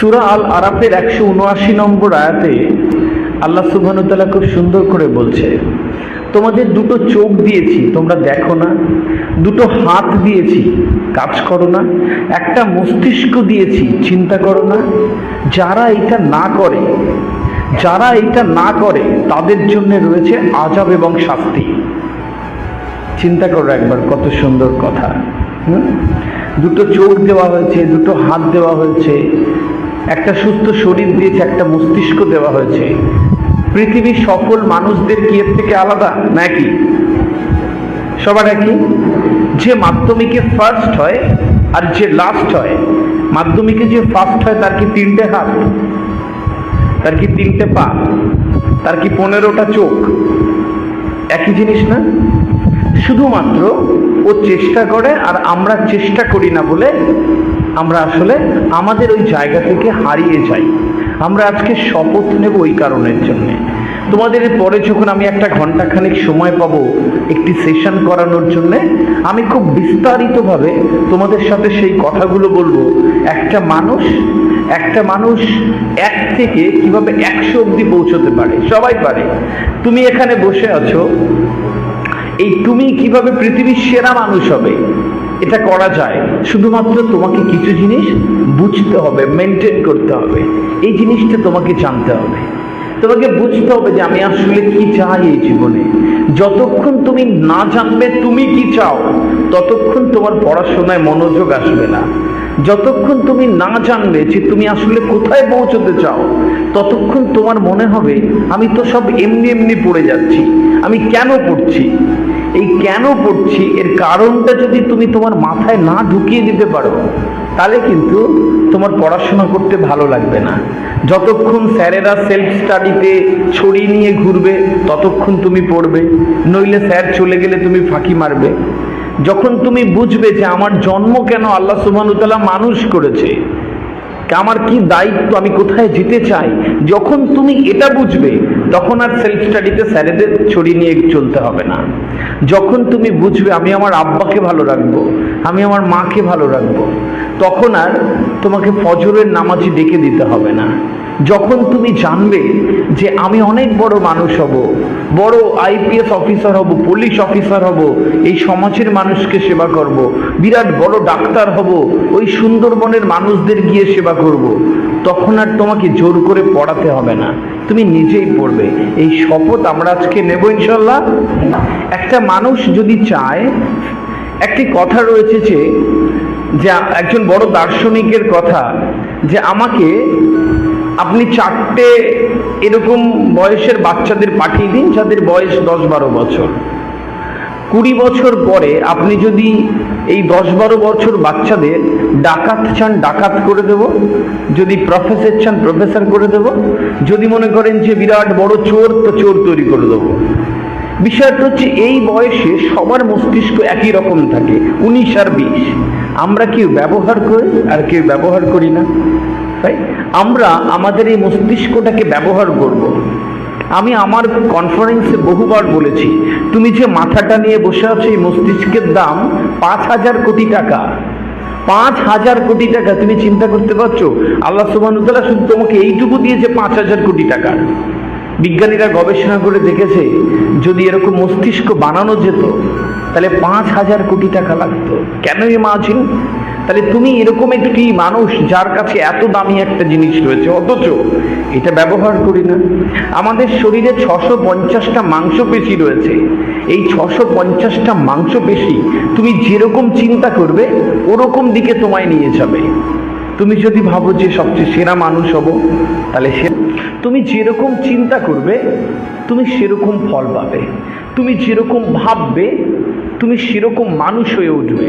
সূরা আল আরাফের 179 নম্বর আয়াতে আল্লাহ সুবহানাহু ওয়া তাআলা খুব সুন্দর করে বলছে, তোমাদের দুটো চোখ দিয়েছি তোমরা দেখো না, দুটো হাত দিয়েছি কাজ করো না, একটা মস্তিষ্ক দিয়েছি চিন্তা করো না। যারা এটা না করে তাদের জন্য রয়েছে আযাব এবং শাস্তি। চিন্তা করো একবার, কত সুন্দর কথা। দুটো চোখ দেওয়া হয়েছে, দুটো হাত দেওয়া হয়েছে, একটা সুস্থ শরীর দিয়েছে, একটা মস্তিষ্ক দেওয়া হয়েছে। পৃথিবীর সকল মানুষদের কি এর থেকে আলাদা নাকি? সবার একই। যে মাধ্যমিকে ফার্স্ট হয় আর যে লাস্ট হয়, মাধ্যমিকে যে ফার্স্ট হয় তার কি 3টে হাত, তার কি 3টে পা, তার কি 15টা চোখ? একই জিনিস না? শুধুমাত্র ও চেষ্টা করে আর আমরা চেষ্টা করি না বলে আমরা আসলে আমাদের ওই জায়গা থেকে হারিয়ে যাই। আমরা আজকে শপথ নেব ওই কারণের জন্যে। তোমাদের পরে যখন আমি একটা ঘন্টাখানিক সময় পাবো একটি সেশন করানোর জন্যে, আমি খুব বিস্তারিতভাবে তোমাদের সাথে সেই কথাগুলো বলবো। একটা মানুষ 1 থেকে কিভাবে 100 অবধি পৌঁছতে পারে। সবাই পারে। তুমি এখানে বসে আছো, এই তুমি কিভাবে পৃথিবীর সেরা মানুষ হবে এটা করা যায়। শুধুমাত্র তোমাকে কিছু জিনিস বুঝতে হবে, মেনটেন করতে হবে। এই জিনিসটা তোমাকে জানতে হবে, তোমাকে বুঝতে হবে যে আমি আসলে কি চাই এই জীবনে। যতক্ষণ তুমি না জানবে তুমি কি চাও, ততক্ষণ তোমার পড়াশোনায় মনোযোগ আসবে না। যতক্ষণ তুমি না জানবে যে তুমি আসলে কোথায় পৌঁছতে চাও, ততক্ষণ তোমার মনে হবে আমি তো সব এমনি এমনি পড়ে যাচ্ছি, আমি কেন পড়ছি। এই কেন পড়ছি এর কারণটা যদি তুমি তোমার মাথায় না ঢুকিয়ে দিতে পারো, তাহলে কিন্তু তোমার পড়াশোনা করতে ভালো লাগবে না। যতক্ষণ স্যারেরা সেলফ স্টাডিতে ছড়িয়ে নিয়ে ঘুরবে ততক্ষণ তুমি পড়বে, নইলে স্যার চলে গেলে তুমি ফাঁকি মারবে। যখন তুমি বুঝবে যে আমার জন্ম কেন আল্লাহ সুবহানাহু ওয়া তাআলা মানুষ করেছে, আমার কি দায়িত্ব, আমি কোথায় যেতে চাই, যখন তুমি এটা বুঝবে তখন আর সেলফ স্টাডিতে স্যারেদের ছড়িয়ে নিয়ে চলতে হবে না। যখন তুমি বুঝবে আমি আমার আব্বাকে ভালো রাখবো, আমি আমার মাকে ভালো রাখবো, তখন আর তোমাকে ফজরের নামাজি ডেকে দিতে হবে না। যখন তুমি জানবে যে আমি অনেক বড় মানুষ হব, বড় আইপিএস অফিসার হব, পুলিশ অফিসার হব, এই সমাজের মানুষকে সেবা করব, বিরাট বড় ডাক্তার হব, ওই সুন্দরবনের মানুষদের গিয়ে সেবা করব, তখন আর তোমাকে জোর করে পড়াতে হবে না, তুমি নিজেই পড়বে। এই শপথ আমরা আজকে নেব ইনশাল্লাহ। একটা মানুষ যদি চায়, একটি কথা রয়েছে যে একজন বড় দার্শনিকের কথা, যে আমাকে আপনি 4টে এরকম বয়সের বাচ্চাদের পাঠিয়ে দিন যাদের বয়স 10-12 বছর। 20 বছর পরে আপনি যদি এই 10-12 বছর বাচ্চাদের ডাকাত চান ডাকাত করে দেব, যদি প্রফেসর চান প্রফেসর করে দেব, যদি মনে করেন যে বিরাট বড় চোর তো চোর তৈরি করে দেব। বিষয়টা হচ্ছে এই বয়সে সবার মস্তিষ্ক একই রকম থাকে, 19 আর 20। আমরা কেউ ব্যবহার করি আর কেউ ব্যবহার করি না। তাই আমরা আমাদের এই মস্তিষ্কটাকে ব্যবহার করব। আমি আমার কনফারেন্সে বহুবার বলেছি, তুমি যে মাথাটা নিয়ে বসে আছো এই মস্তিষ্কের দাম 5,000 কোটি টাকা। 5,000 কোটি টাকা। তুমি চিন্তা করতে পারছো? আল্লাহ সুবহানাহু ওয়া তাআলা শুধু তোমাকে এইটুকু দিয়েছে 5,000 কোটি টাকা। বিজ্ঞানীরা গবেষণা করে দেখেছে যদি এরকম মস্তিষ্ক বানানো যেত তাহলে 5,000 কোটি টাকা লাগতো। কেন ইমাজিন? তাহলে তুমি এরকম একটি মানুষ যার কাছে এত দামি একটা জিনিস রয়েছে, অথচ এটা ব্যবহার করি না। আমাদের শরীরে 650টা মাংসপেশি রয়েছে। এই 650টা মাংসপেশি তুমি যেরকম চিন্তা করবে ওরকম দিকে তোমায় নিয়ে যাবে। তুমি যদি ভাবো যে সবচেয়ে সেরা মানুষ হব, তাহলে তুমি যেরকম চিন্তা করবে তুমি সেরকম ফল পাবে। তুমি যেরকম ভাববে তুমি সেরকম মানুষ হয়ে উঠবে।